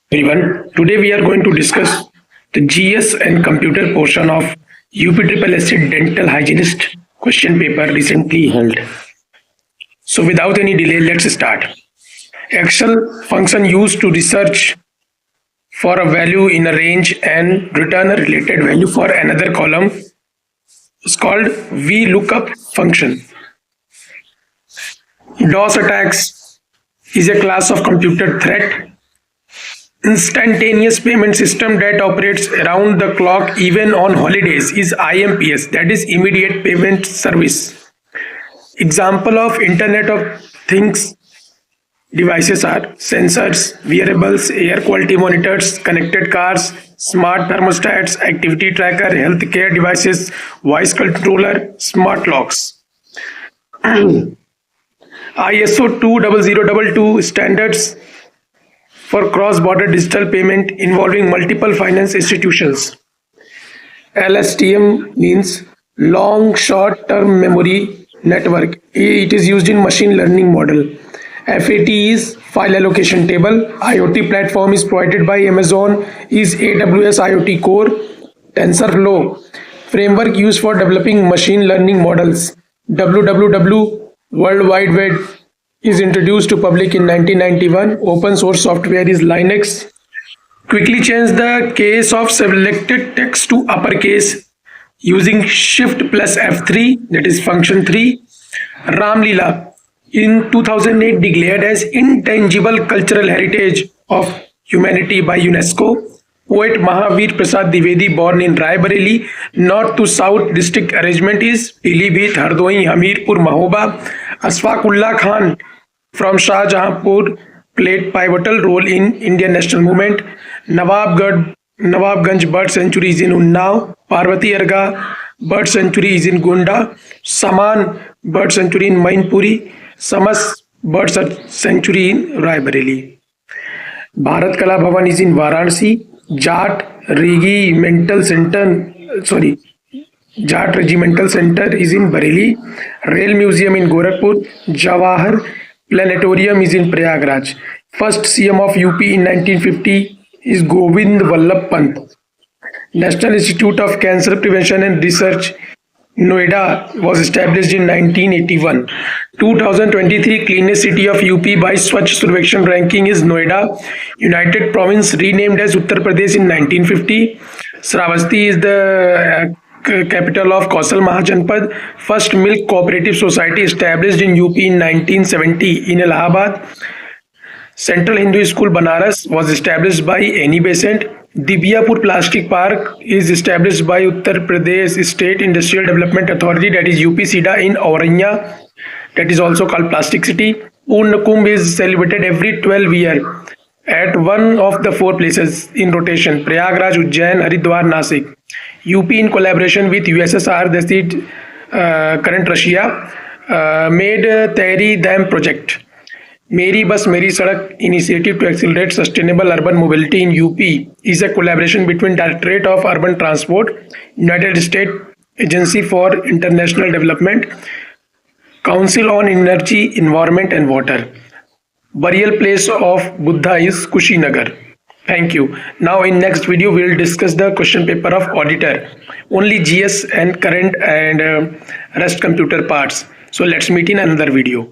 Everyone, today we are going to discuss the GS and computer portion of UPSSC Dental Hygienist question paper recently held. So without any delay, let's start. Excel function used to research for a value in a range and return a related value for another column is called VLOOKUP function. DOS attacks is a class of computer threat, instantaneous payment system that operates around the clock even on holidays is IMPS, that is immediate payment service. Example of Internet of Things devices are sensors, wearables, air quality monitors, connected cars, smart thermostats, activity tracker, healthcare devices, voice controller, smart locks. ISO 20022 standards for cross-border digital payment involving multiple finance institutions. LSTM means long short-term memory network. It is used in machine learning model. FAT is file allocation table. IoT platform is provided by Amazon is AWS IoT Core. TensorFlow framework used for developing machine learning models. WWW World Wide Web is introduced to public in 1991. Open source software is Linux. Quickly change the case of selected text to uppercase using Shift plus F3, that is function 3. Ram Leela in 2008 declared as intangible cultural heritage of humanity by UNESCO. Poet Mahavir Prasad Dwivedi, born in Rai Bareli, north to south district arrangement is Pilibhit, Hardoi, Hamirpur, Mahoba. Ashfaqullah Khan from Shahjahanpur played pivotal role in Indian national movement. Nawabganj Bird Sanctuary is in Unnao. Parvati Arga Bird Sanctuary is in Gonda. Saman Bird Sanctuary in Mainpuri. Samas Bird Sanctuary in Raebareli. Bharat Kala Bhavan is in Varanasi. Jat Regimental Center is in Bareilly. Rail Museum in Gorakhpur. Jawahar Planetarium is in Prayagraj. First CM of UP in 1950 is Govind Vallabh Pant. National Institute of Cancer Prevention and Research, Noida, was established in 1981. 2023 Cleanest City of UP by Swachh Survekshan ranking is Noida. United Province renamed as Uttar Pradesh in 1950. Shravasti is the capital of Kausal Mahajanpad. First Milk Cooperative Society established in UP in 1970 in Allahabad. Central Hindu School Banaras was established by Annie Besant. Dibyapur Plastic Park is established by Uttar Pradesh State Industrial Development Authority, that is UPSIDA, in Auranya, that is also called Plastic City. Purna Kumbh is celebrated every 12 years at one of the four places in rotation: Prayagraj, Ujjain, Haridwar, Nasik. UP in collaboration with USSR, that's the current Russia, made Tehri Dam project. Meri Bus Meri Sadak initiative to accelerate sustainable urban mobility in UP is a collaboration between Directorate of Urban Transport, United States Agency for International Development, Council on Energy, Environment and Water. Burial place of Buddha is Kushinagar. Thank you. Now in next video we will discuss the question paper of auditor. Only GS and current and rest computer parts. So let's meet in another video.